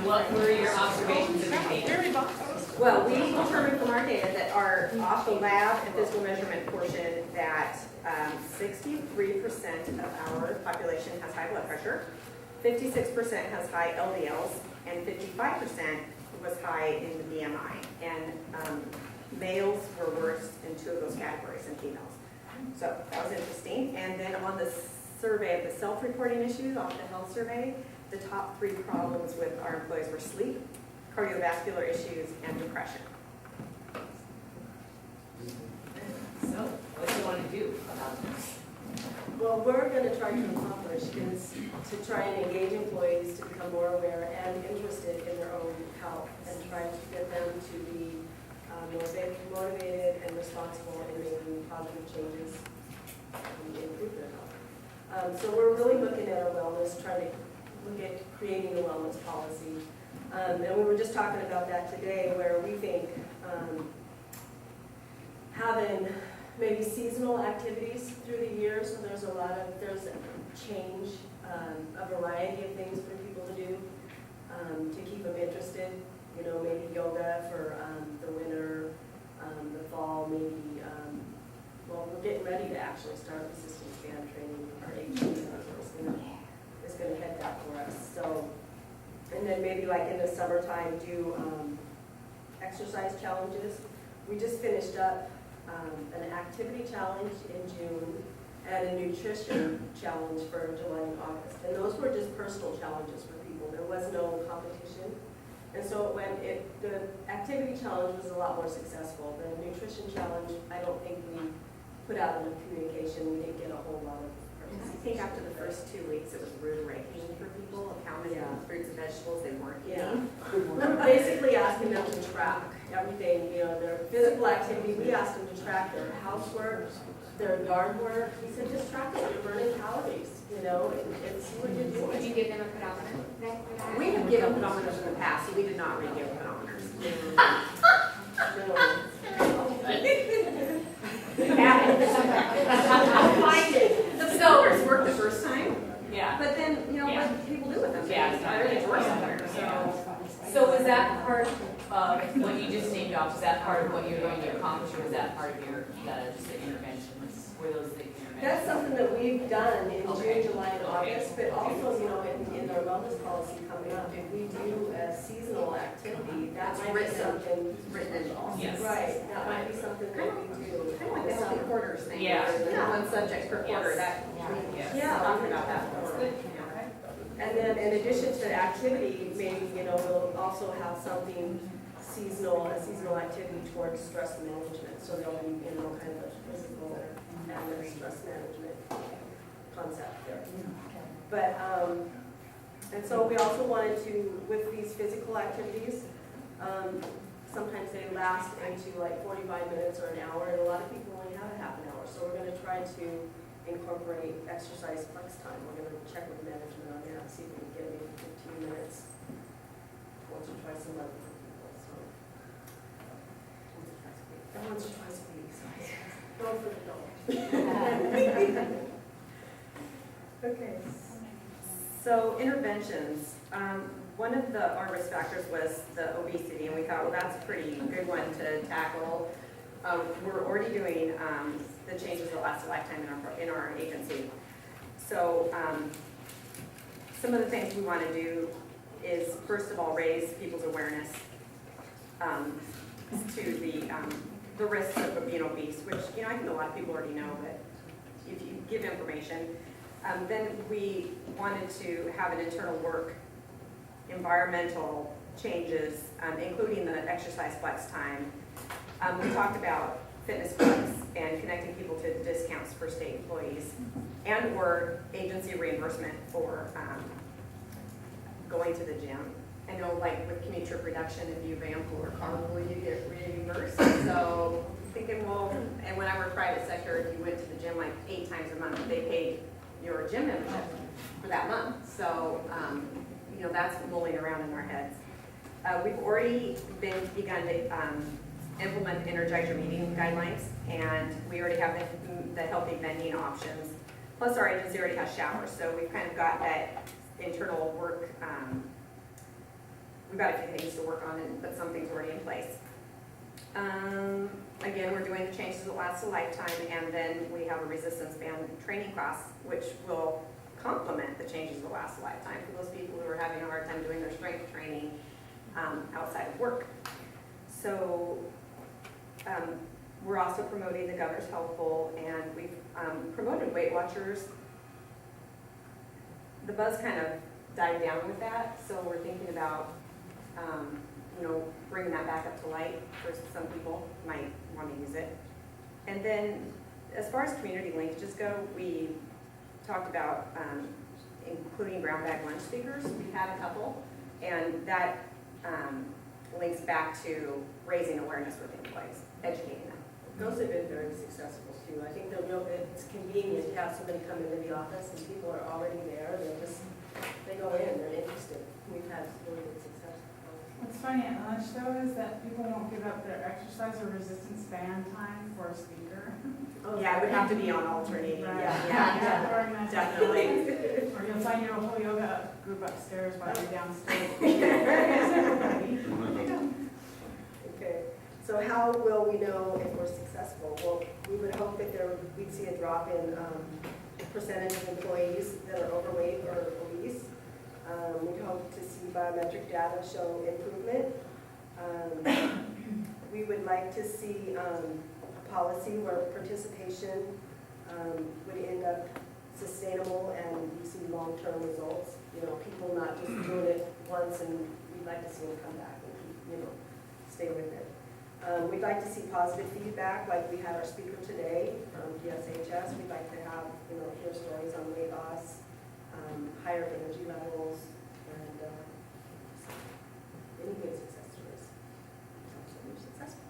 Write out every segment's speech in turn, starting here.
what were your observations of your data? Well, we determined from our data that our off the lab and physical measurement portion that 63% of our population has high blood pressure, 56% has high LDLs, and 55% was high in the BMI. And males were worse in 2 of those categories than females. So that was interesting. And then on the survey of the self-reporting issues, off the health survey, the top 3 problems with our employees were sleep, cardiovascular issues, and depression. So, what do you want to do about this? Well, we're going to try to accomplish is to try and engage employees to become more aware and interested in their own health and try to get them to be motivated and responsible in making positive changes to improve their health. So we're really looking at our wellness, trying to look at creating a wellness policy. And we were just talking about that today, where we think having maybe seasonal activities through the year, so there's change, a variety of things for people to do to keep them interested. You know, maybe yoga for the winter, the fall, maybe, well, we're getting ready to actually start resistance band training. Our HWI is going to head that for us. So, and then maybe like in the summertime do exercise challenges. We just finished up an activity challenge in June and a nutrition challenge for July and August. And those were just personal challenges for people. There was no competition. And so the activity challenge was a lot more successful. The nutrition challenge, I don't think we put out enough communication. We didn't get a whole lot of I think after the first 2 weeks, it was rude ranking for people of how many fruits and vegetables they weren't eating. We were basically asking them to track everything, you know, their physical activity. We asked them to track their housework, their yard work. We said, just track it. You're burning calories, you know, and see what you're doing. Did you give them a pedometer? We have given pedometers in the past, we did not re-give pedometers. I'll find it. The pedometers worked the first time, Yeah. but then, you know, what did people do with them? Yeah, it's not They're really worse working. somewhere, so. So was that part of what you just named off, was that part of what you're going to accomplish, or was that part of your, just the interventions? Were those the interventions? That's something that we've done in Okay. June, July, and Okay. August, but also, you know, in our wellness policy coming up, if we do a seasonal activity, that might be Written. something. Written in law. Yes. Right, that might be something that we do. Kind of like the healthy quarters thing. Yeah. where there's one subject per quarter, Yes. that, Yes. we Yeah. talked about that That's before. good. And then in addition to activity, maybe, you know, we'll also have something seasonal, a seasonal activity towards stress management. So there'll be, you know, kind of a physical and stress management concept there. But, and so we also wanted to, with these physical activities, sometimes they last into like 45 minutes or an hour, and a lot of people only have a half an hour. So we're going to try to incorporate exercise flex time. We're going to check with management on that, see if we can get maybe 15 minutes once or twice a month for people. So once or twice a week. Don't for the dog. Okay. So interventions, one of our risk factors was the obesity, and we thought, well, that's a pretty good one to tackle. We're already doing the changes that last a lifetime in our agency. So some of the things we want to do is, first of all, raise people's awareness to the risks of being obese, which, you know, I think a lot of people already know, but if you give information. Then we wanted to have an internal work, environmental changes, including the exercise flex time. We talked about fitness clubs and connecting people to discounts for state employees and or agency reimbursement for going to the gym. I know, like with commute trip reduction, if you VAMPOol or carpool, you get reimbursed. So thinking, well, and when I worked private sector, if you went to the gym like 8 times a month, they paid your gym membership for that month. So, you know, that's mulling around in our heads. We've already begun to implement the Energize Your Meeting guidelines, and we already have the healthy vending options. Plus, our agency already has showers, so we've kind of got that internal work we've got a few things to work on, but some things already in place. Again, we're doing the changes that last a lifetime, and then we have a resistance band training class, which will complement the changes that last a lifetime for those people who are having a hard time doing their strength training outside of work. So we're also promoting the Governor's Health Bowl, and we've promoted Weight Watchers. The buzz kind of died down with that, so we're thinking about bringing that back up to light for some people might want to use it. And then as far as community linkages go, we talked about including brown bag lunch speakers. We've had a couple, and that links back to raising awareness with employees, educating them. Those have been very successful too. I think it's convenient to have somebody come into the office and people are already there. They go in, they're interested. We've had really good success. What's funny at lunch though is that people won't give up their exercise or resistance band time for a speaker. Oh, Yeah, it would have to be on alternating. Right. Yeah, Organized. definitely. Or you'll find your whole yoga group upstairs while you're downstairs. Okay, so how will we know if we're successful? Well, we would hope that we'd see a drop in percentage of employees that are overweight or obese. We'd hope to see biometric data show improvement. We would like to see a policy where participation would end up sustainable and we see long-term results. People not just doing it once, and we'd like to see them come back and keep, stay with it. We'd like to see positive feedback, like we had our speaker today from DSHS. We'd like to have, hear stories on weight loss, higher energy levels, and any good success stories. So we're successful.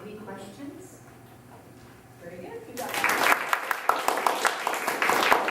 Any questions? Very good. You got